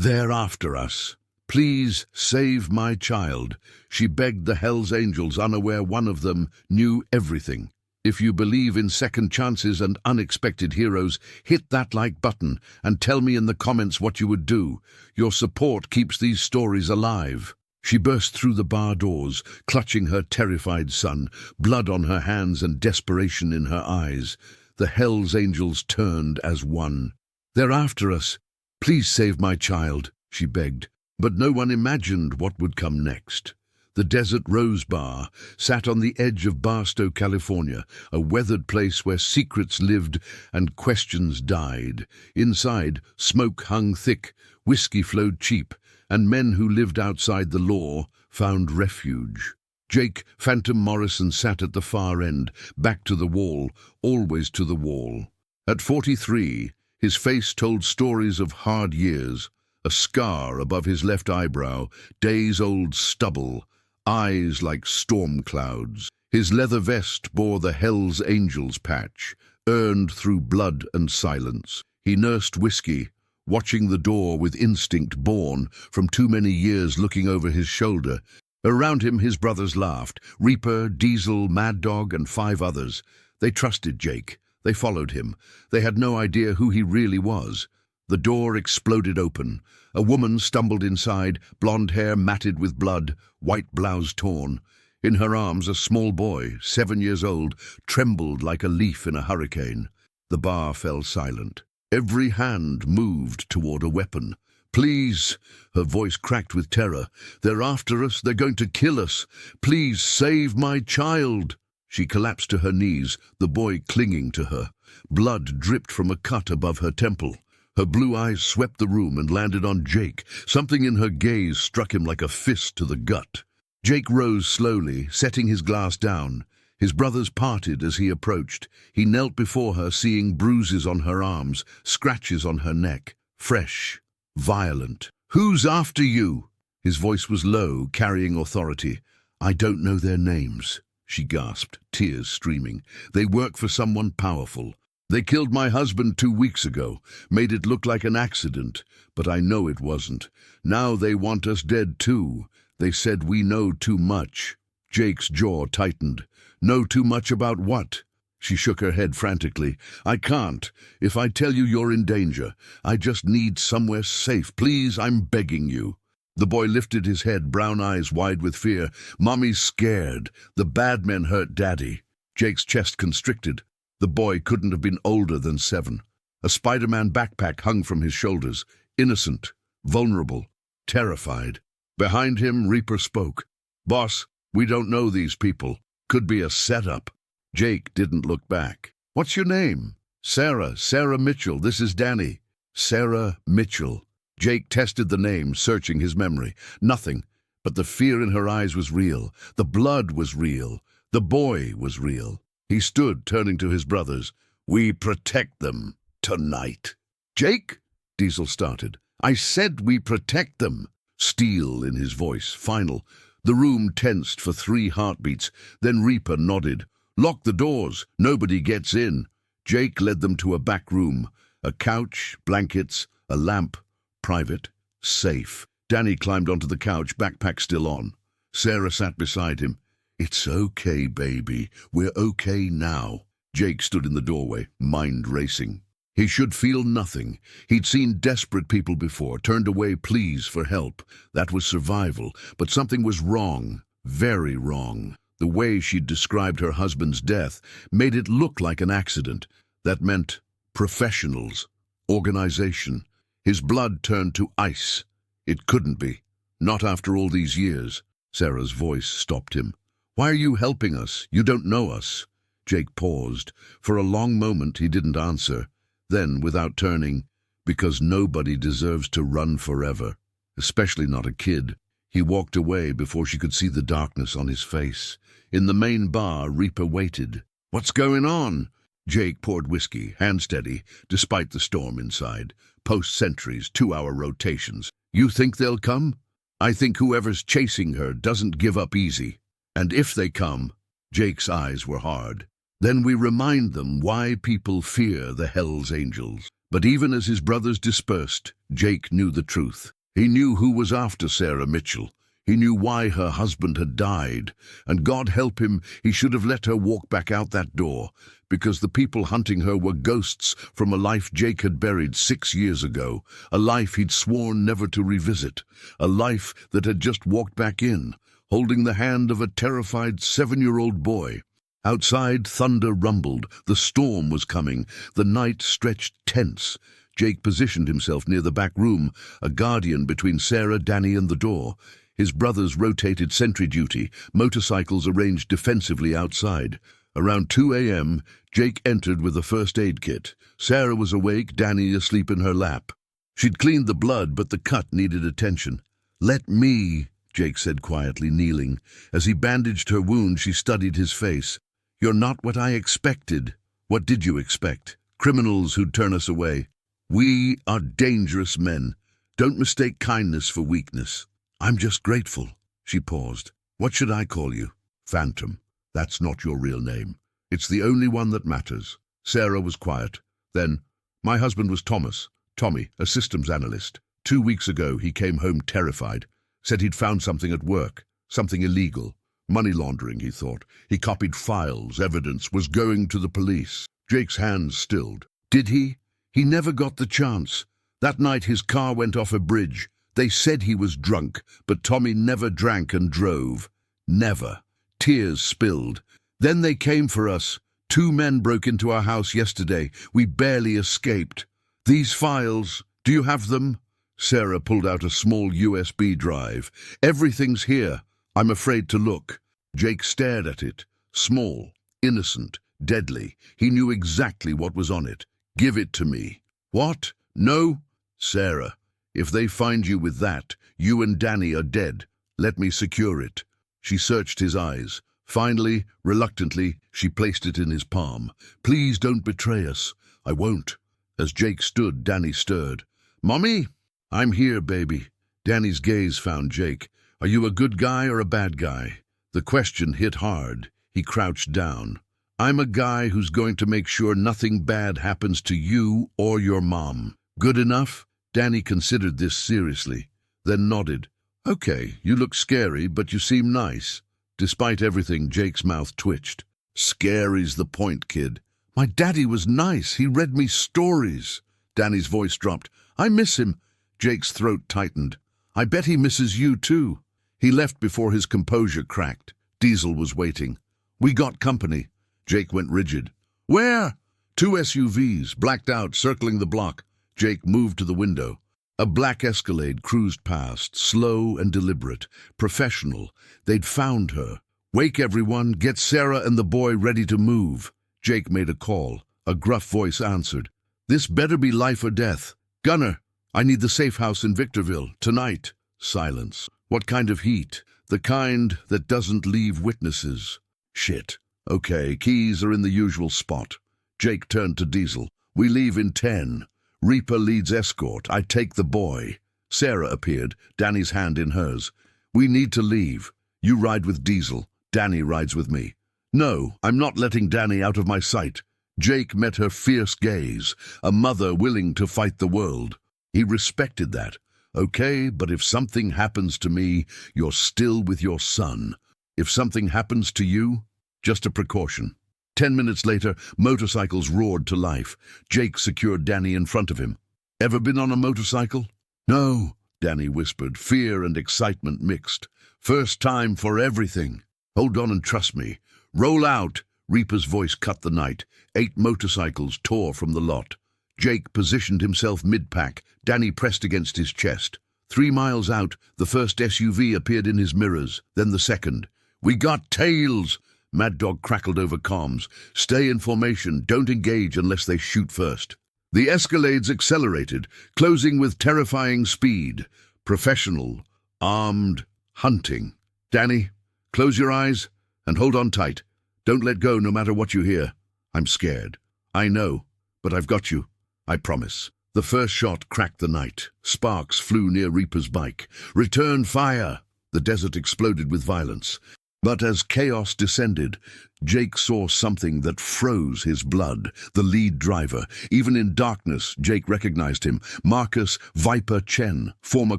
They're after us. Please save my child. She begged the Hell's Angels, unaware one of them knew everything. If you believe in second chances and unexpected heroes, hit that like button and tell me in the comments what you would do. Your support keeps these stories alive. She burst through the bar doors, clutching her terrified son, blood on her hands and desperation in her eyes. The Hell's Angels turned as one. They're after us. Please save my child, she begged. But no one imagined what would come next. The Desert Rose Bar sat on the edge of Barstow, California, a weathered place where secrets lived and questions died. Inside, smoke hung thick, whiskey flowed cheap, and men who lived outside the law found refuge. Jake Phantom Morrison sat at the far end, back to the wall, always to the wall. At 43, his face told stories of hard years, a scar above his left eyebrow, days-old stubble, eyes like storm clouds. His leather vest bore the Hell's Angels patch, earned through blood and silence. He nursed whiskey, watching the door with instinct born from too many years looking over his shoulder. Around him his brothers laughed, Reaper, Diesel, Mad Dog, and 5 others. They trusted Jake. They followed him. They had no idea who he really was. The door exploded open. A woman stumbled inside, blonde hair matted with blood, white blouse torn. In her arms a small boy, 7 years old, trembled like a leaf in a hurricane. The bar fell silent. Every hand moved toward a weapon. Please, her voice cracked with terror. They're after us. They're going to kill us. Please save my child. She collapsed to her knees, the boy clinging to her. Blood dripped from a cut above her temple. Her blue eyes swept the room and landed on Jake. Something in her gaze struck him like a fist to the gut. Jake rose slowly, setting his glass down. His brothers parted as he approached. He knelt before her, seeing bruises on her arms, scratches on her neck. Fresh, violent. "Who's after you?" His voice was low, carrying authority. "I don't know their names," she gasped, tears streaming. "They work for someone powerful. They killed my husband 2 weeks ago, made it look like an accident, but I know it wasn't. Now they want us dead too. They said we know too much." Jake's jaw tightened. "Know too much about what?" She shook her head frantically. "I can't. If I tell you, you're in danger. I just need somewhere safe. Please, I'm begging you." The boy lifted his head, brown eyes wide with fear. "Mommy's scared. The bad men hurt Daddy." Jake's chest constricted. The boy couldn't have been older than 7. A Spider-Man backpack hung from his shoulders, innocent, vulnerable, terrified. Behind him, Reaper spoke. "Boss, we don't know these people. Could be a setup." Jake didn't look back. "What's your name?" Sarah Mitchell. This is Danny." Sarah Mitchell. Jake tested the name, searching his memory. Nothing, but the fear in her eyes was real. The blood was real. The boy was real. He stood, turning to his brothers. "We protect them tonight." "Jake?" Diesel started. "I said we protect them." Steel in his voice, final. The room tensed for 3 heartbeats. Then Reaper nodded. "Lock the doors. Nobody gets in." Jake led them to a back room. A couch, blankets, a lamp. Private. Safe. Danny climbed onto the couch, backpack still on. Sarah sat beside him. "It's okay, baby. We're okay now." Jake stood in the doorway, mind racing. He should feel nothing. He'd seen desperate people before, turned away pleas for help. That was survival, but something was wrong, very wrong. The way she'd described her husband's death made it look like an accident. That meant professionals, organization. His blood turned to ice. It couldn't be. Not after all these years. Sarah's voice stopped him. "Why are you helping us? You don't know us." Jake paused. For a long moment he didn't answer. Then, without turning, "Because nobody deserves to run forever, especially not a kid." He walked away before she could see the darkness on his face. In the main bar, Reaper waited. "What's going on?" Jake poured whiskey, hand steady, despite the storm inside. Post-sentries, 2-hour rotations. "You think they'll come?" "I think whoever's chasing her doesn't give up easy. And if they come," Jake's eyes were hard, "then we remind them why people fear the Hell's Angels." But even as his brothers dispersed, Jake knew the truth. He knew who was after Sarah Mitchell. He knew why her husband had died, and God help him, he should have let her walk back out that door, because the people hunting her were ghosts from a life Jake had buried 6 years ago, a life he'd sworn never to revisit, a life that had just walked back in, holding the hand of a terrified 7-year-old boy. Outside, thunder rumbled. The storm was coming. The night stretched tense. Jake positioned himself near the back room, a guardian between Sarah, Danny, and the door. His brothers rotated sentry duty, motorcycles arranged defensively outside. Around 2 a.m., Jake entered with a first aid kit. Sarah was awake, Danny asleep in her lap. She'd cleaned the blood, but the cut needed attention. "Let me," Jake said quietly, kneeling. As he bandaged her wound, she studied his face. "You're not what I expected." "What did you expect? Criminals who'd turn us away." "We are dangerous men. Don't mistake kindness for weakness." "I'm just grateful." She paused. "What should I call you?" "Phantom. That's not your real name. It's the only one that matters." Sarah was quiet. Then, "My husband was Tommy, a systems analyst. 2 weeks ago, he came home terrified. Said he'd found something at work, something illegal. Money laundering, he thought. He copied files, evidence, was going to the police." Jake's hands stilled. "Did he?" "He never got the chance. That night his car went off a bridge. They said he was drunk, but Tommy never drank and drove. Never." Tears spilled. "Then they came for us. 2 men broke into our house yesterday. We barely escaped. These files, do you have them?" Sarah pulled out a small USB drive. "Everything's here. I'm afraid to look." Jake stared at it. Small, innocent, deadly. He knew exactly what was on it. "Give it to me." "What? No?" "Sarah, if they find you with that, you and Danny are dead. Let me secure it." She searched his eyes. Finally, reluctantly, she placed it in his palm. "Please don't betray us." "I won't." As Jake stood, Danny stirred. "Mommy?" "I'm here, baby." Danny's gaze found Jake. "Are you a good guy or a bad guy?" The question hit hard. He crouched down. "I'm a guy who's going to make sure nothing bad happens to you or your mom." "Good enough?" Danny considered this seriously, then nodded. "Okay, you look scary, but you seem nice." Despite everything, Jake's mouth twitched. "Scary's the point, kid. My daddy was nice. He read me stories." Danny's voice dropped. "I miss him." Jake's throat tightened. "I bet he misses you, too." He left before his composure cracked. Diesel was waiting. "We got company." Jake went rigid. "Where?" 2 SUVs, blacked out, circling the block. Jake moved to the window. A black Escalade cruised past, slow and deliberate, professional. They'd found her. "Wake everyone, get Sarah and the boy ready to move." Jake made a call. A gruff voice answered. "This better be life or death. Gunner, I need the safe house in Victorville, tonight." Silence. "What kind of heat?" "The kind that doesn't leave witnesses." "Shit. Okay, keys are in the usual spot." Jake turned to Diesel. "We leave in 10. Reaper leads escort. I take the boy." Sarah appeared, Danny's hand in hers. "We need to leave. You ride with Diesel. Danny rides with me." "No, I'm not letting Danny out of my sight." Jake met her fierce gaze, a mother willing to fight the world. He respected that. "Okay, but if something happens to me, you're still with your son. If something happens to you, just a precaution." 10 minutes later, motorcycles roared to life. Jake secured Danny in front of him. "Ever been on a motorcycle?" "No," Danny whispered, fear and excitement mixed. "First time for everything." "Hold on and trust me." "Roll out." Reaper's voice cut the night. 8 motorcycles tore from the lot. Jake positioned himself mid-pack. Danny pressed against his chest. 3 miles out, the first SUV appeared in his mirrors, then the second. "We got tails!" Mad Dog crackled over comms. "Stay in formation. Don't engage unless they shoot first." The Escalades accelerated, closing with terrifying speed. Professional, armed, hunting. "Danny, close your eyes and hold on tight. Don't let go no matter what you hear." "I'm scared." "I know, but I've got you. I promise." The first shot cracked the night. Sparks flew near Reaper's bike. "Return fire!" The desert exploded with violence. But as chaos descended, Jake saw something that froze his blood. The lead driver. Even in darkness, Jake recognized him. Marcus Viper Chen, former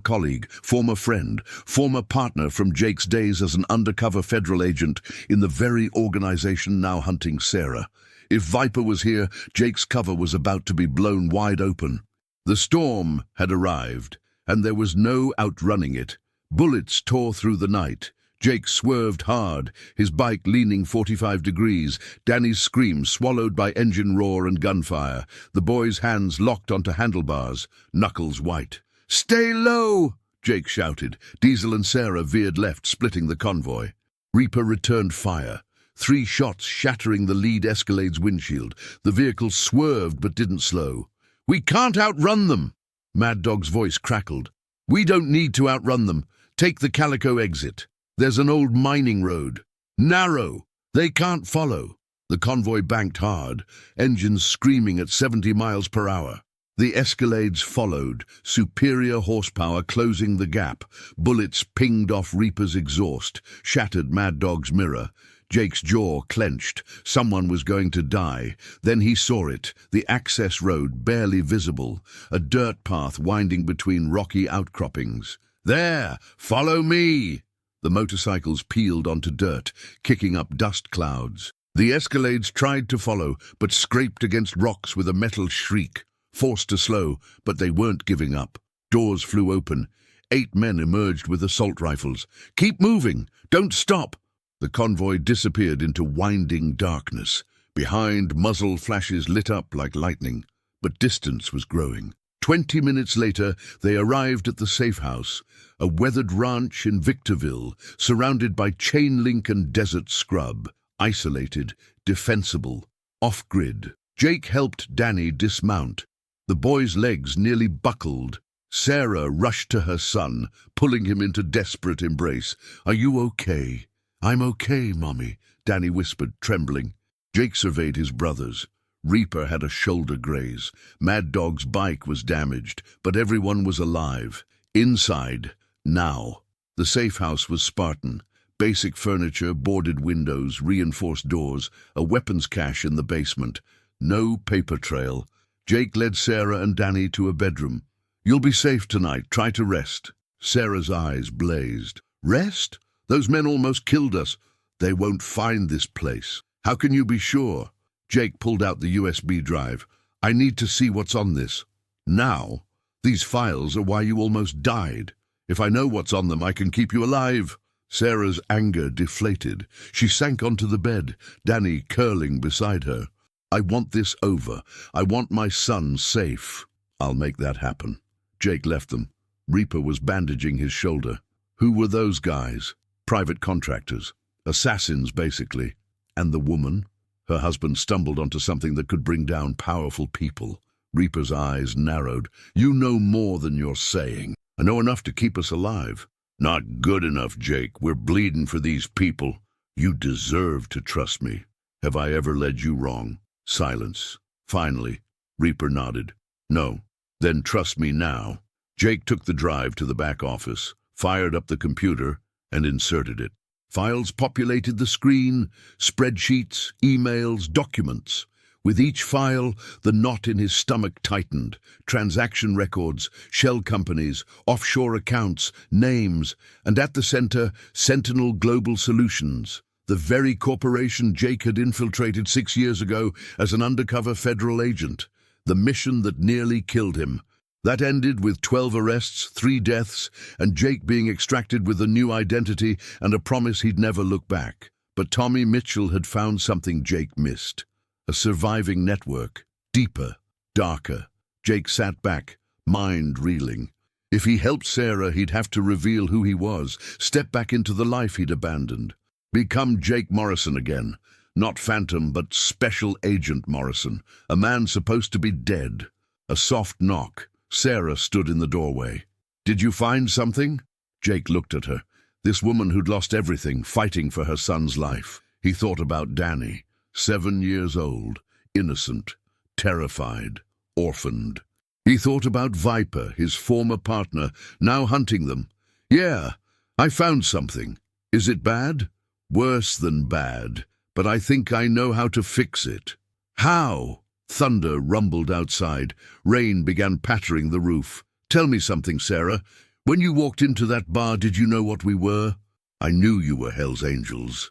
colleague, former friend, former partner from Jake's days as an undercover federal agent in the very organization now hunting Sarah. If Viper was here, Jake's cover was about to be blown wide open. The storm had arrived, and there was no outrunning it. Bullets tore through the night. Jake swerved hard, his bike leaning 45 degrees, Danny's scream swallowed by engine roar and gunfire, the boy's hands locked onto handlebars, knuckles white. "Stay low!" Jake shouted. Diesel and Sarah veered left, splitting the convoy. Reaper returned fire. 3 shots shattering the lead Escalade's windshield. The vehicle swerved but didn't slow. "We can't outrun them!" Mad Dog's voice crackled. "We don't need to outrun them. Take the Calico exit. There's an old mining road. Narrow. They can't follow." The convoy banked hard, engines screaming at 70 miles per hour. The Escalades followed, superior horsepower closing the gap. Bullets pinged off Reaper's exhaust, shattered Mad Dog's mirror. Jake's jaw clenched. Someone was going to die. Then he saw it, the access road barely visible, a dirt path winding between rocky outcroppings. "There! Follow me!" The motorcycles peeled onto dirt, kicking up dust clouds. The Escalades tried to follow, but scraped against rocks with a metal shriek. Forced to slow, but they weren't giving up. Doors flew open. 8 men emerged with assault rifles. "Keep moving! Don't stop!" The convoy disappeared into winding darkness. Behind, muzzle flashes lit up like lightning, but distance was growing. 20 minutes later, they arrived at the safe house, a weathered ranch in Victorville, surrounded by chain link and desert scrub, isolated, defensible, off-grid. Jake helped Danny dismount. The boy's legs nearly buckled. Sarah rushed to her son, pulling him into desperate embrace. "Are you okay?" "I'm okay, Mommy," Danny whispered, trembling. Jake surveyed his brothers. Reaper had a shoulder graze. Mad Dog's bike was damaged, but everyone was alive. Inside, now. The safe house was Spartan. Basic furniture, boarded windows, reinforced doors, a weapons cache in the basement. No paper trail. Jake led Sarah and Danny to a bedroom. "You'll be safe tonight. Try to rest." Sarah's eyes blazed. "Rest? Those men almost killed us. They won't find this place." "How can you be sure?" Jake pulled out the USB drive. "I need to see what's on this. Now. These files are why you almost died. If I know what's on them, I can keep you alive." Sarah's anger deflated. She sank onto the bed, Danny curling beside her. "I want this over. I want my son safe." "I'll make that happen." Jake left them. Reaper was bandaging his shoulder. Who were those guys? Private contractors. Assassins, basically. And the woman? Her husband stumbled onto something that could bring down powerful people. Reaper's eyes narrowed. "You know more than you're saying. I know enough to keep us alive." "Not good enough, Jake. We're bleeding for these people. You deserve to trust me. Have I ever led you wrong?" Silence. Finally, Reaper nodded. "No. Then trust me now." Jake took the drive to the back office, fired up the computer, and inserted it. Files populated the screen, spreadsheets, emails, documents. With each file, the knot in his stomach tightened. Transaction records, shell companies, offshore accounts, names, and at the center, Sentinel Global Solutions, the very corporation Jake had infiltrated 6 years ago as an undercover federal agent. The mission that nearly killed him. That ended with 12 arrests, 3 deaths, and Jake being extracted with a new identity and a promise he'd never look back. But Tommy Mitchell had found something Jake missed. A surviving network. Deeper, darker. Jake sat back, mind reeling. If he helped Sarah, he'd have to reveal who he was, step back into the life he'd abandoned. Become Jake Morrison again. Not Phantom, but Special Agent Morrison. A man supposed to be dead. A soft knock. Sarah stood in the doorway. "Did you find something?" Jake looked at her. This woman who'd lost everything, fighting for her son's life. He thought about Danny, 7 years old, innocent, terrified, orphaned. He thought about Viper, his former partner, now hunting them. "Yeah, I found something. Is it bad?" Worse than bad, but I think I know how to fix it. How? Thunder rumbled outside. Rain began pattering the roof. Tell me something, Sarah. When you walked into that bar, did you know what we were? I knew you were Hell's Angels.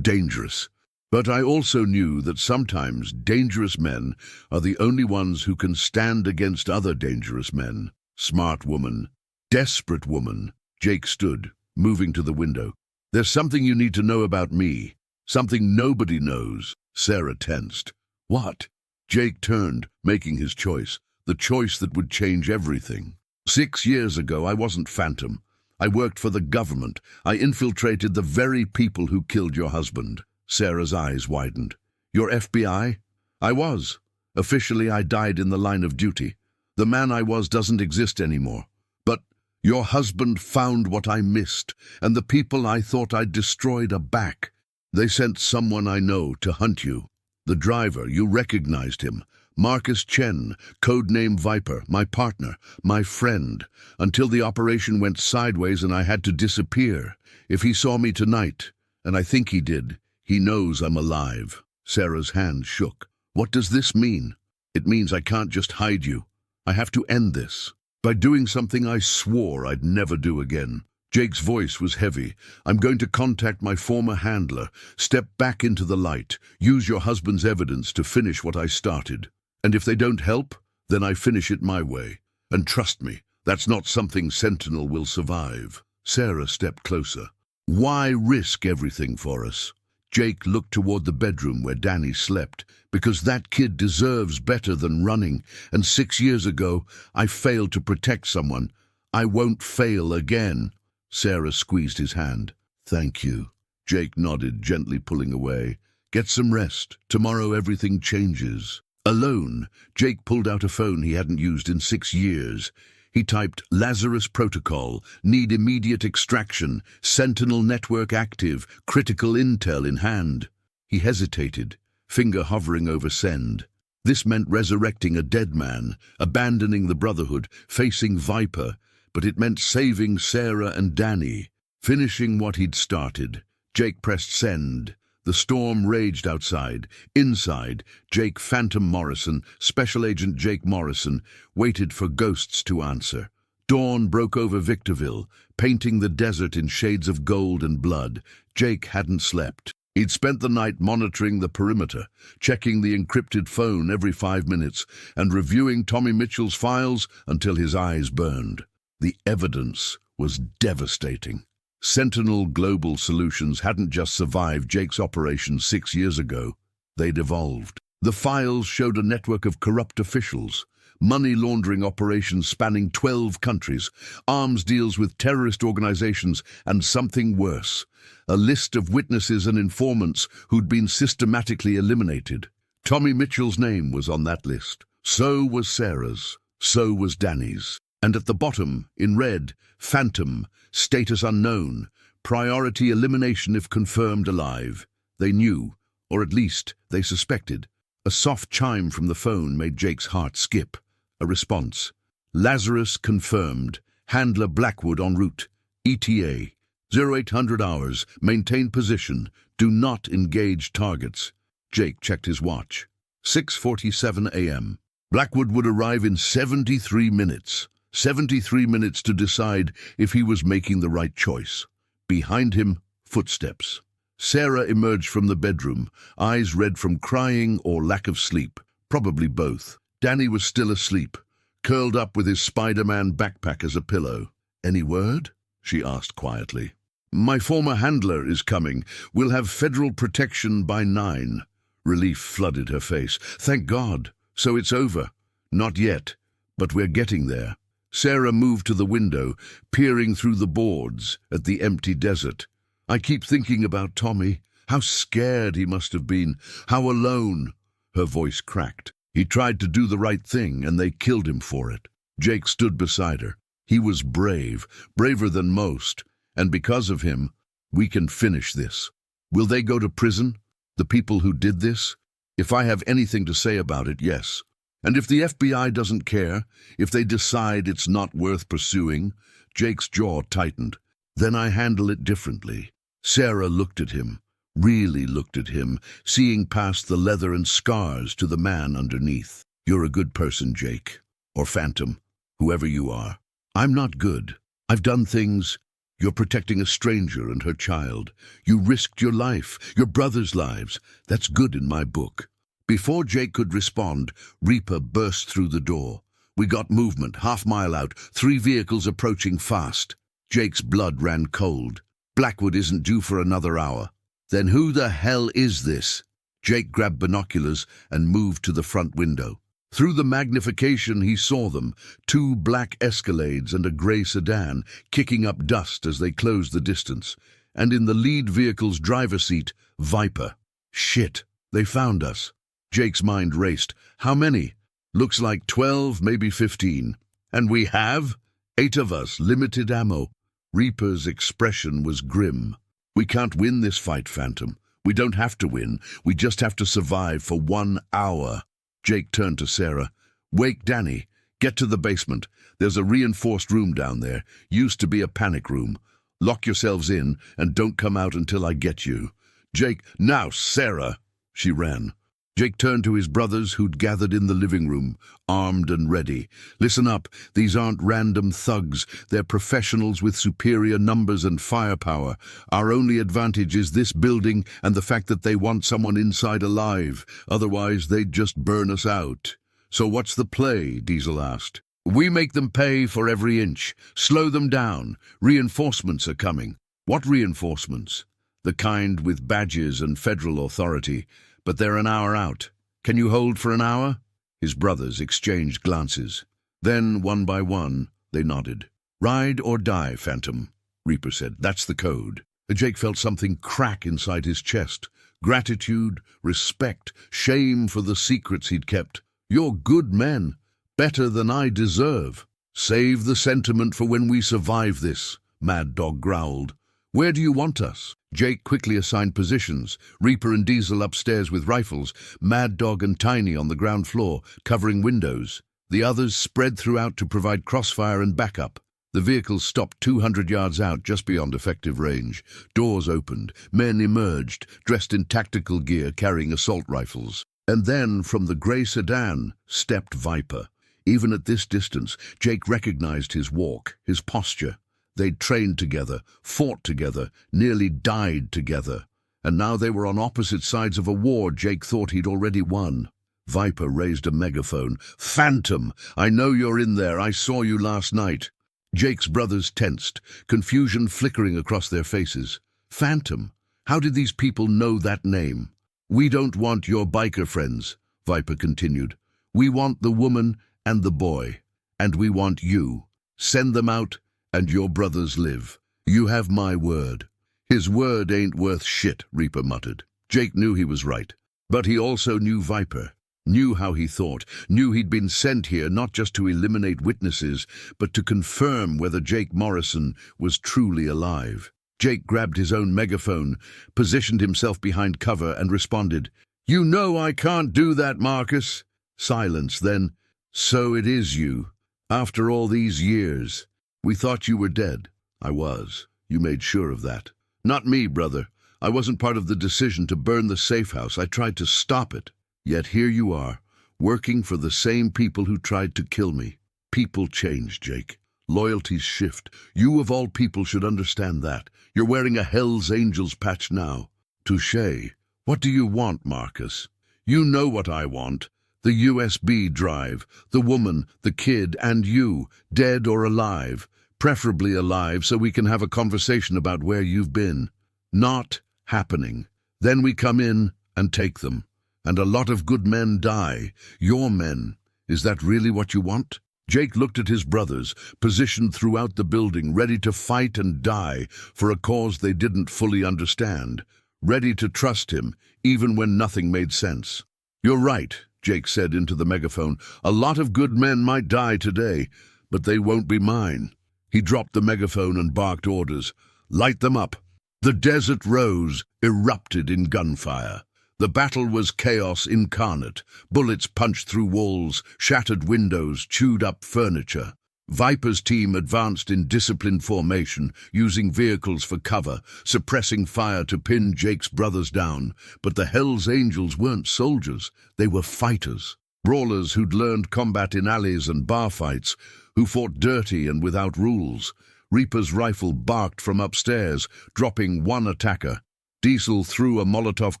Dangerous. But I also knew that sometimes dangerous men are the only ones who can stand against other dangerous men. Smart woman. Desperate woman. Jake stood, moving to the window. There's something you need to know about me. Something nobody knows. Sarah tensed. What? Jake turned, making his choice. The choice that would change everything. 6 years ago, I wasn't Phantom. I worked for the government. I infiltrated the very people who killed your husband. Sarah's eyes widened. Your FBI? I was. Officially, I died in the line of duty. The man I was doesn't exist anymore. But your husband found what I missed, and the people I thought I'd destroyed are back. They sent someone I know to hunt you. The driver, you recognized him. Marcus Chen, codename Viper, my partner, my friend, until the operation went sideways and I had to disappear. If he saw me tonight, and I think he did, he knows I'm alive. Sarah's hand shook. What does this mean? It means I can't just hide you. I have to end this. By doing something I swore I'd never do again. Jake's voice was heavy. I'm going to contact my former handler, step back into the light, use your husband's evidence to finish what I started. And if they don't help, then I finish it my way. And trust me, that's not something Sentinel will survive. Sarah stepped closer. Why risk everything for us? Jake looked toward the bedroom where Danny slept, because that kid deserves better than running, and 6 years ago, I failed to protect someone. I won't fail again. Sarah squeezed his hand. Thank you. Jake nodded, gently pulling away. Get some rest. Tomorrow everything changes. Alone, Jake pulled out a phone he hadn't used in 6 years. He typed, Lazarus Protocol, need immediate extraction, Sentinel network active, critical intel in hand. He hesitated, finger hovering over send. This meant resurrecting a dead man, abandoning the Brotherhood, facing Viper, but it meant saving Sarah and Danny, finishing what he'd started. Jake pressed send. The storm raged outside. Inside, Jake Phantom Morrison, Special Agent Jake Morrison, waited for ghosts to answer. Dawn broke over Victorville, painting the desert in shades of gold and blood. Jake hadn't slept. He'd spent the night monitoring the perimeter, checking the encrypted phone every 5 minutes, and reviewing Tommy Mitchell's files until his eyes burned. The evidence was devastating. Sentinel Global Solutions hadn't just survived Jake's operation 6 years ago. They'd evolved. The files showed a network of corrupt officials, money laundering operations spanning 12 countries, arms deals with terrorist organizations, and something worse, a list of witnesses and informants who'd been systematically eliminated. Tommy Mitchell's name was on that list. So was Sarah's. So was Danny's. And at the bottom, in red, Phantom, status unknown, priority elimination if confirmed alive. They knew, or at least they suspected. A soft chime from the phone made Jake's heart skip. A response. Lazarus confirmed. Handler Blackwood en route. ETA. 0800 hours. Maintain position. Do not engage targets. Jake checked his watch. 6:47 a.m. Blackwood would arrive in 73 minutes. 73 minutes to decide if he was making the right choice. Behind him, footsteps. Sarah emerged from the bedroom, eyes red from crying or lack of sleep, probably both. Danny was still asleep, curled up with his Spider-Man backpack as a pillow. Any word? She asked quietly. My former handler is coming. We'll have federal protection by 9. Relief flooded her face. Thank God. So it's over. Not yet, but we're getting there. Sarah moved to the window, peering through the boards at the empty desert. I keep thinking about Tommy. How scared he must have been. How alone. Her voice cracked. He tried to do the right thing, and they killed him for it. Jake stood beside her. He was brave, braver than most, and because of him, we can finish this. Will they go to prison? The people who did this? If I have anything to say about it, yes. And if the FBI doesn't care, if they decide it's not worth pursuing, Jake's jaw tightened. Then I handle it differently. Sarah looked at him, really looked at him, seeing past the leather and scars to the man underneath. "You're a good person, Jake. Or Phantom, whoever you are. I'm not good. I've done things. You're protecting a stranger and her child. You risked your life, your brother's lives. That's good in my book." Before Jake could respond, Reaper burst through the door. "We got movement, half-mile out, 3 vehicles approaching fast." Jake's blood ran cold. Blackwood isn't due for another hour. Then who the hell is this? Jake grabbed binoculars and moved to the front window. Through the magnification he saw them, 2 black Escalades and a grey sedan, kicking up dust as they closed the distance. And in the lead vehicle's driver's seat, Viper. Shit, they found us. Jake's mind raced. How many? Looks like 12, maybe 15. And we have? 8 of us, limited ammo. Reaper's expression was grim. "We can't win this fight, Phantom. We don't have to win. We just have to survive for 1 hour. Jake turned to Sarah. "Wake Danny. Get to the basement. There's a reinforced room down there. Used to be a panic room. Lock yourselves in and don't come out until I get you." "Jake, now, Sarah!" She ran. Jake turned to his brothers who'd gathered in the living room, armed and ready. "Listen up, these aren't random thugs. They're professionals with superior numbers and firepower. Our only advantage is this building and the fact that they want someone inside alive. Otherwise, they'd just burn us out." "So what's the play?" Diesel asked. "We make them pay for every inch. Slow them down. Reinforcements are coming." "What reinforcements?" "The kind with badges and federal authority. But they're an hour out. Can you hold for an hour?" His brothers exchanged glances. Then, one by one, they nodded. "Ride or die, Phantom," Reaper said. "That's the code." Jake felt something crack inside his chest. Gratitude, respect, shame for the secrets he'd kept. "You're good men. Better than I deserve." "Save the sentiment for when we survive this," Mad Dog growled. "Where do you want us?" Jake quickly assigned positions. Reaper and Diesel upstairs with rifles, Mad Dog and Tiny on the ground floor, covering windows. The others spread throughout to provide crossfire and backup. The vehicles stopped 200 yards out, just beyond effective range. Doors opened. Men emerged, dressed in tactical gear, carrying assault rifles. And then, from the grey sedan, stepped Viper. Even at this distance, Jake recognized his walk, his posture. They'd trained together, fought together, nearly died together. And now they were on opposite sides of a war Jake thought he'd already won. Viper raised a megaphone. "Phantom, I know you're in there. I saw you last night." Jake's brothers tensed, confusion flickering across their faces. "Phantom? How did these people know that name?" "We don't want your biker friends," Viper continued. "We want the woman and the boy. And we want you. Send them out, and your brothers live. You have my word." "His word ain't worth shit," Reaper muttered. Jake knew he was right. But he also knew Viper, knew how he thought, knew he'd been sent here not just to eliminate witnesses, but to confirm whether Jake Morrison was truly alive. Jake grabbed his own megaphone, positioned himself behind cover, and responded, "You know I can't do that, Marcus." Silence, then, "So it is you. After all these years. We thought you were dead." "I was. You made sure of that." "Not me, brother. I wasn't part of the decision to burn the safe house. I tried to stop it. Yet here you are, working for the same people who tried to kill me." People change, Jake. Loyalties shift. You of all people should understand that. You're wearing a Hell's Angels patch now. Touché. What do you want, Marcus? "You know what I want. The USB drive, the woman, the kid, and you, dead or alive. Preferably alive, so we can have a conversation about where you've been." "Not happening. Then we come in and take them. And a lot of good men die. Your men. Is that really what you want?" Jake looked at his brothers, positioned throughout the building, ready to fight and die for a cause they didn't fully understand, ready to trust him, even when nothing made sense. "You're right," Jake said into the megaphone. "A lot of good men might die today, but they won't be mine." He dropped the megaphone and barked orders. "Light them up." The desert rose, erupted in gunfire. The battle was chaos incarnate. Bullets punched through walls, shattered windows, chewed up furniture. Viper's team advanced in disciplined formation, using vehicles for cover, suppressing fire to pin Jake's brothers down. But the Hells Angels weren't soldiers, they were fighters. Brawlers who'd learned combat in alleys and bar fights, who fought dirty and without rules. Reaper's rifle barked from upstairs, dropping one attacker. Diesel threw a Molotov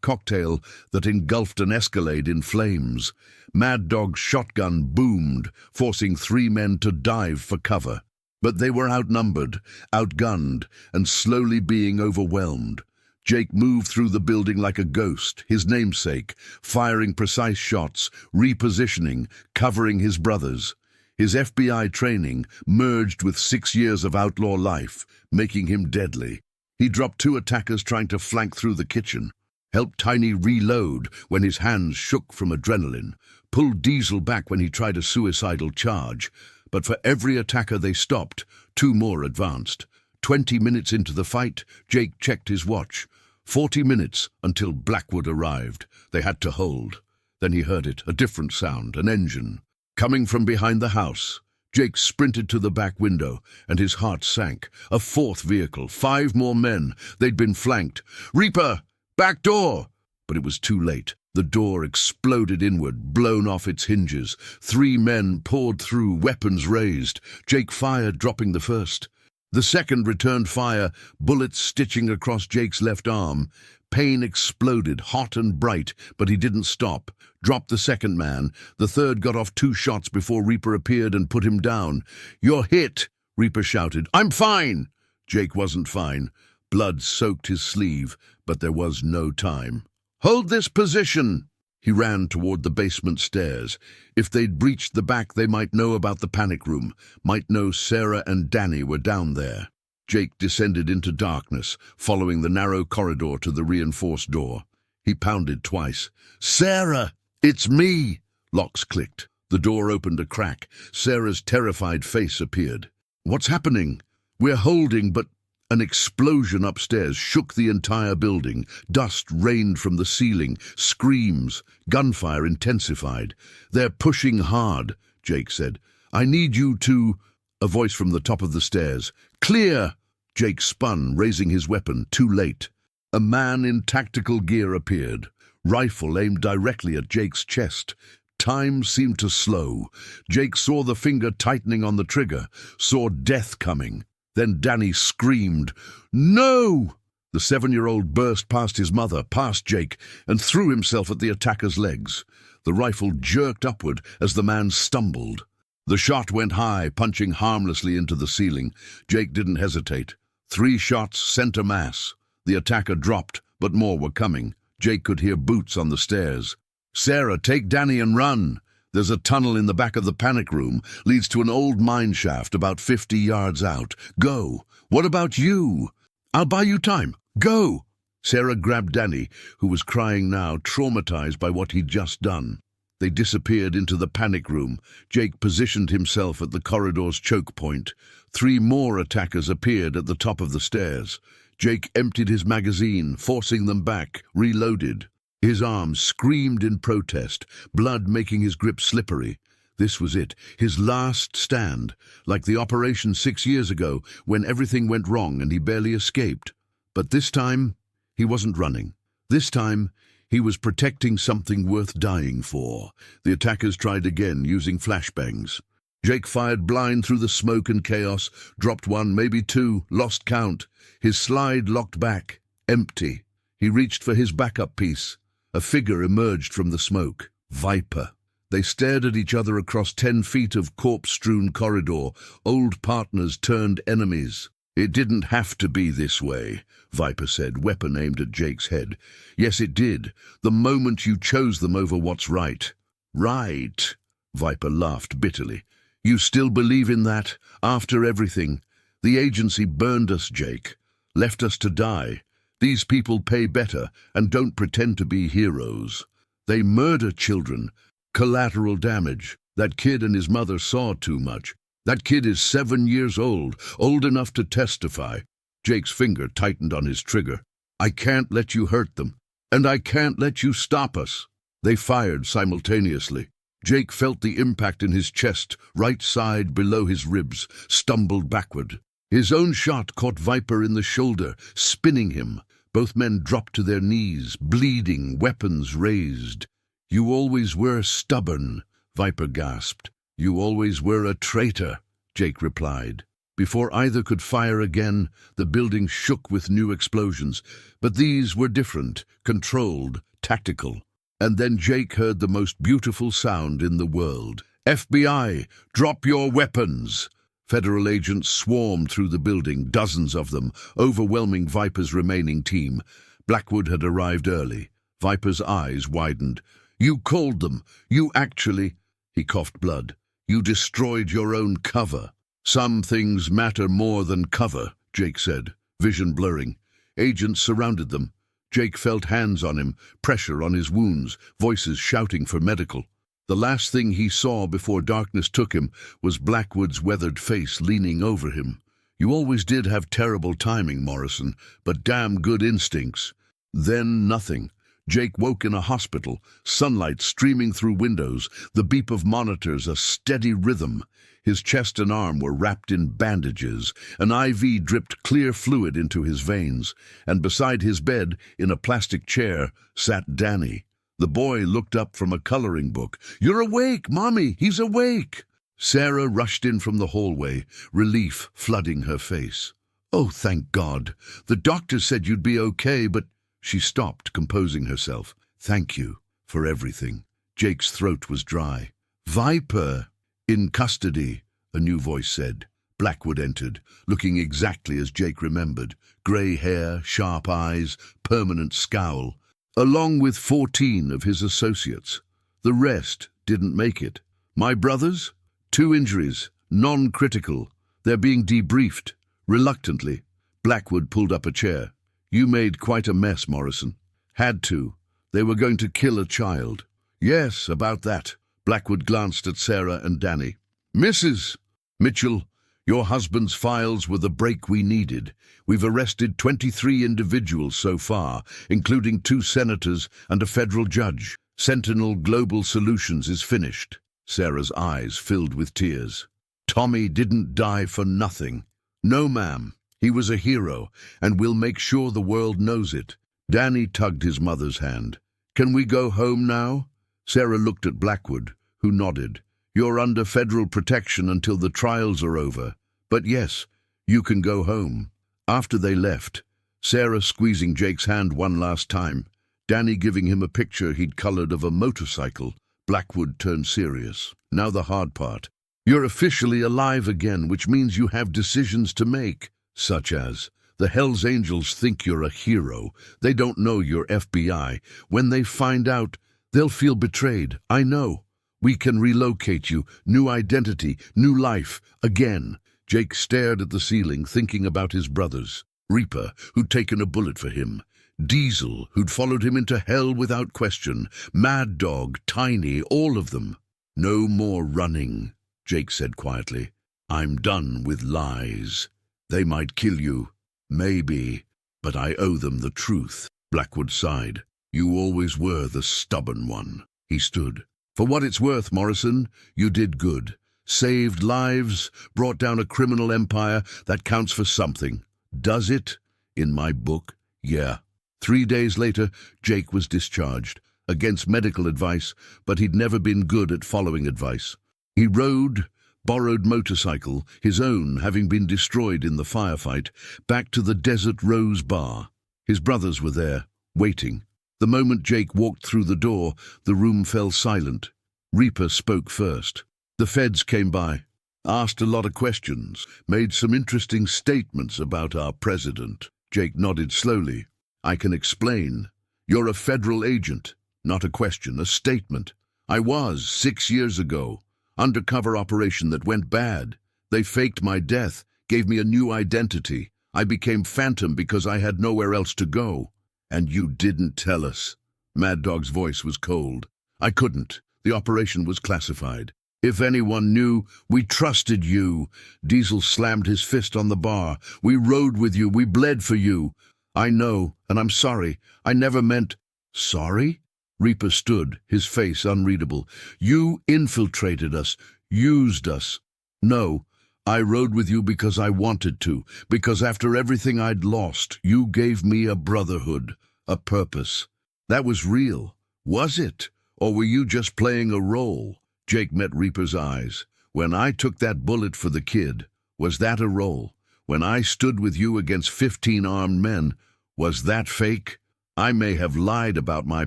cocktail that engulfed an Escalade in flames. Mad Dog's shotgun boomed, forcing 3 men to dive for cover. But they were outnumbered, outgunned, and slowly being overwhelmed. Jake moved through the building like a ghost, his namesake, firing precise shots, repositioning, covering his brothers. His FBI training merged with 6 years of outlaw life, making him deadly. He dropped 2 attackers trying to flank through the kitchen, helped Tiny reload when his hands shook from adrenaline, pulled Diesel back when he tried a suicidal charge. But for every attacker they stopped, 2 more advanced. 20 minutes into the fight, Jake checked his watch. 40 minutes until Blackwood arrived. They had to hold. Then he heard it, a different sound, an engine. Coming from behind the house. Jake sprinted to the back window, and his heart sank. A 4th vehicle, 5 more men. They'd been flanked. "Reaper! Back door!" But it was too late. The door exploded inward, blown off its hinges. 3 men poured through, weapons raised. Jake fired, dropping the first. The second returned fire, bullets stitching across Jake's left arm. Pain exploded, hot and bright, but he didn't stop. Dropped the second man. The third got off 2 shots before Reaper appeared and put him down. "You're hit," Reaper shouted. "I'm fine." Jake wasn't fine. Blood soaked his sleeve, but there was no time. "Hold this position!" He ran toward the basement stairs. If they'd breached the back, they might know about the panic room, might know Sarah and Danny were down there. Jake descended into darkness, following the narrow corridor to the reinforced door. He pounded twice. "Sarah! It's me!" Locks clicked. The door opened a crack. Sarah's terrified face appeared. "What's happening?" "We're holding, but..." An explosion upstairs shook the entire building. Dust rained from the ceiling. Screams. Gunfire intensified. "They're pushing hard," Jake said. "I need you to..." A voice from the top of the stairs. "Clear!" Jake spun, raising his weapon, too late. A man in tactical gear appeared. Rifle aimed directly at Jake's chest. Time seemed to slow. Jake saw the finger tightening on the trigger, saw death coming. Then Danny screamed, "No!" The 7-year-old burst past his mother, past Jake, and threw himself at the attacker's legs. The rifle jerked upward as the man stumbled. The shot went high, punching harmlessly into the ceiling. Jake didn't hesitate. 3 shots, center mass. The attacker dropped, but more were coming. Jake could hear boots on the stairs. "Sarah, take Danny and run. There's a tunnel in the back of the panic room, leads to an old mine shaft about 50 yards out. Go." "What about you?" "I'll buy you time. Go." Sarah grabbed Danny, who was crying now, traumatized by what he'd just done. They disappeared into the panic room. Jake positioned himself at the corridor's choke point. 3 more attackers appeared at the top of the stairs. Jake emptied his magazine, forcing them back, reloaded. His arm screamed in protest, blood making his grip slippery. This was it, his last stand, like the operation 6 years ago when everything went wrong and he barely escaped. But this time, he wasn't running. This time, he was protecting something worth dying for. The attackers tried again, using flashbangs. Jake fired blind through the smoke and chaos, dropped 1, maybe 2, lost count. His slide locked back, empty. He reached for his backup piece. A figure emerged from the smoke. Viper. They stared at each other across 10 feet of corpse-strewn corridor, old partners turned enemies. "It didn't have to be this way," Viper said, weapon aimed at Jake's head. "Yes, it did. The moment you chose them over what's right." "Right," Viper laughed bitterly. "You still believe in that? After everything? The agency burned us, Jake. Left us to die. These people pay better and don't pretend to be heroes. They murder children. Collateral damage. That kid and his mother saw too much. That kid is 7 years old enough to testify." Jake's finger tightened on his trigger. "I can't let you hurt them, and I can't let you stop us." They fired simultaneously. Jake felt the impact in his chest, right side below his ribs, stumbled backward. His own shot caught Viper in the shoulder, spinning him. Both men dropped to their knees, bleeding, weapons raised. "You always were stubborn," Viper gasped. "You always were a traitor," Jake replied. Before either could fire again, the building shook with new explosions. But these were different, controlled, tactical. And then Jake heard the most beautiful sound in the world. "FBI, drop your weapons!" Federal agents swarmed through the building, dozens of them, overwhelming Viper's remaining team. Blackwood had arrived early. Viper's eyes widened. "You called them. You actually—" He coughed blood. "You destroyed your own cover." "Some things matter more than cover," Jake said, vision blurring. Agents surrounded them. Jake felt hands on him, pressure on his wounds, voices shouting for medical. The last thing he saw before darkness took him was Blackwood's weathered face leaning over him. "You always did have terrible timing, Morrison, but damn good instincts." Then nothing. Jake woke in a hospital, sunlight streaming through windows, the beep of monitors a steady rhythm. His chest and arm were wrapped in bandages. An IV dripped clear fluid into his veins, and beside his bed, in a plastic chair, sat Danny. The boy looked up from a coloring book. "You're awake, Mommy! He's awake!" Sarah rushed in from the hallway, relief flooding her face. "Oh, thank God! The doctor said you'd be okay, but—" She stopped, composing herself. "Thank you for everything." Jake's throat was dry. "Viper!" "In custody," a new voice said. Blackwood entered, looking exactly as Jake remembered. Grey hair, sharp eyes, permanent scowl. Along with 14 of his associates. The rest didn't make it. "My brothers? 2 injuries, non-critical. They're being debriefed." Reluctantly, Blackwood pulled up a chair. "You made quite a mess, Morrison." "Had to. They were going to kill a child." "Yes, about that." Blackwood glanced at Sarah and Danny. "Mrs. Mitchell, your husband's files were the break we needed. We've arrested 23 individuals so far, including 2 senators and a federal judge. Sentinel Global Solutions is finished." Sarah's eyes filled with tears. "Tommy didn't die for nothing." "No, ma'am. He was a hero, and we'll make sure the world knows it." Danny tugged his mother's hand. "Can we go home now?" Sarah looked at Blackwood, who nodded. "You're under federal protection until the trials are over. But yes, you can go home." After they left, Sarah squeezing Jake's hand one last time, Danny giving him a picture he'd colored of a motorcycle, Blackwood turned serious. "Now the hard part. You're officially alive again, which means you have decisions to make, such as, the Hells Angels think you're a hero. They don't know you're FBI. When they find out, they'll feel betrayed. I know. We can relocate you, new identity, new life, again." Jake stared at the ceiling, thinking about his brothers. Reaper, who'd taken a bullet for him. Diesel, who'd followed him into hell without question. Mad Dog, Tiny, all of them. "No more running," Jake said quietly. "I'm done with lies. They might kill you, maybe, but I owe them the truth." Blackwood sighed. "You always were the stubborn one." He stood. "For what it's worth, Morrison, you did good. Saved lives, brought down a criminal empire. That counts for something." "Does it? In my book? Yeah." 3 days later, Jake was discharged, against medical advice, but he'd never been good at following advice. He rode, borrowed motorcycle, his own having been destroyed in the firefight, back to the Desert Rose Bar. His brothers were there, waiting. The moment Jake walked through the door, the room fell silent. Reaper spoke first. "The feds came by, asked a lot of questions, made some interesting statements about our president." Jake nodded slowly. "I can explain. You're a federal agent. Not a question, a statement. I was 6 years ago. Undercover operation that went bad. They faked my death, gave me a new identity. I became Phantom because I had nowhere else to go. And you didn't tell us." Mad Dog's voice was cold. "I couldn't. The operation was classified. If anyone knew, we trusted you." Diesel slammed his fist on the bar. "We rode with you. We bled for you." "I know, and I'm sorry. I never meant—" "Sorry?" Reaper stood, his face unreadable. You infiltrated us, used us. No, I rode with you because I wanted to, because after everything I'd lost, you gave me a brotherhood, a purpose. That was real, was it? Or were you just playing a role? Jake met Reaper's eyes. When I took that bullet for the kid, was that a role? When I stood with you against 15 armed men, was that fake? I may have lied about my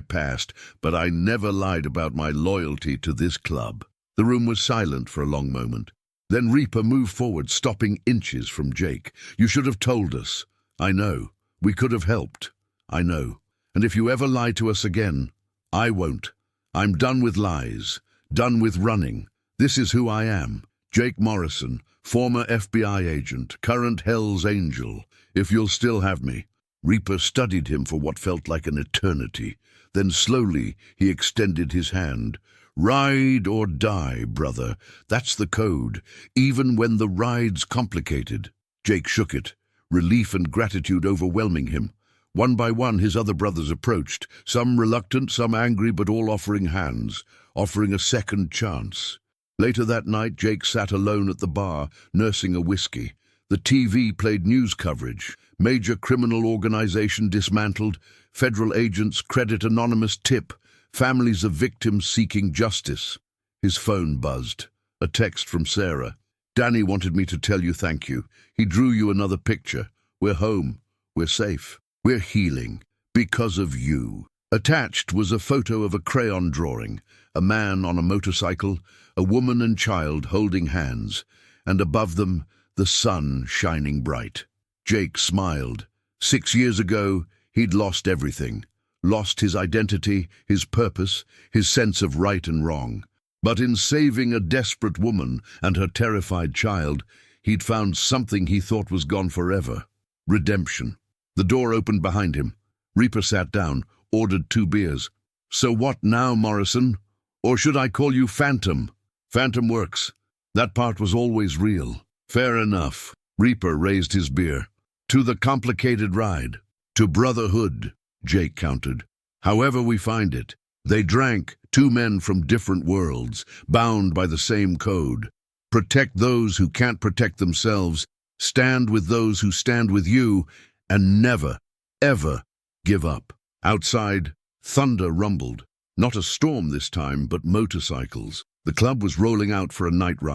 past, but I never lied about my loyalty to this club. The room was silent for a long moment. Then Reaper moved forward, stopping inches from Jake. You should have told us. I know. We could have helped. I know. And if you ever lie to us again, I won't. I'm done with lies. Done with running. This is who I am. Jake Morrison, former FBI agent, current Hell's Angel. If you'll still have me. Reaper studied him for what felt like an eternity. Then slowly he extended his hand. Ride or die, brother. That's the code, even when the ride's complicated. Jake shook it, relief and gratitude overwhelming him. One by one his other brothers approached, some reluctant, some angry, but all offering hands, offering a second chance. Later that night, Jake sat alone at the bar, nursing a whiskey. The TV played news coverage. Major criminal organization dismantled. Federal agents credit anonymous tip. Families of victims seeking justice. His phone buzzed. A text from Sarah. Danny wanted me to tell you thank you. He drew you another picture. We're home. We're safe. We're healing. Because of you. Attached was a photo of a crayon drawing. A man on a motorcycle, a woman and child holding hands, and above them, the sun shining bright. Jake smiled. 6 years ago, he'd lost everything. Lost his identity, his purpose, his sense of right and wrong. But in saving a desperate woman and her terrified child, he'd found something he thought was gone forever. Redemption. The door opened behind him. Reaper sat down, ordered 2 beers. So what now, Morrison? Or should I call you Phantom? Phantom works. That part was always real. Fair enough. Reaper raised his beer. To the complicated ride. To Brotherhood, Jake countered. However we find it. They drank, 2 men from different worlds, bound by the same code. Protect those who can't protect themselves, stand with those who stand with you, and never, ever give up. Outside, thunder rumbled. Not a storm this time, but motorcycles. The club was rolling out for a night ride.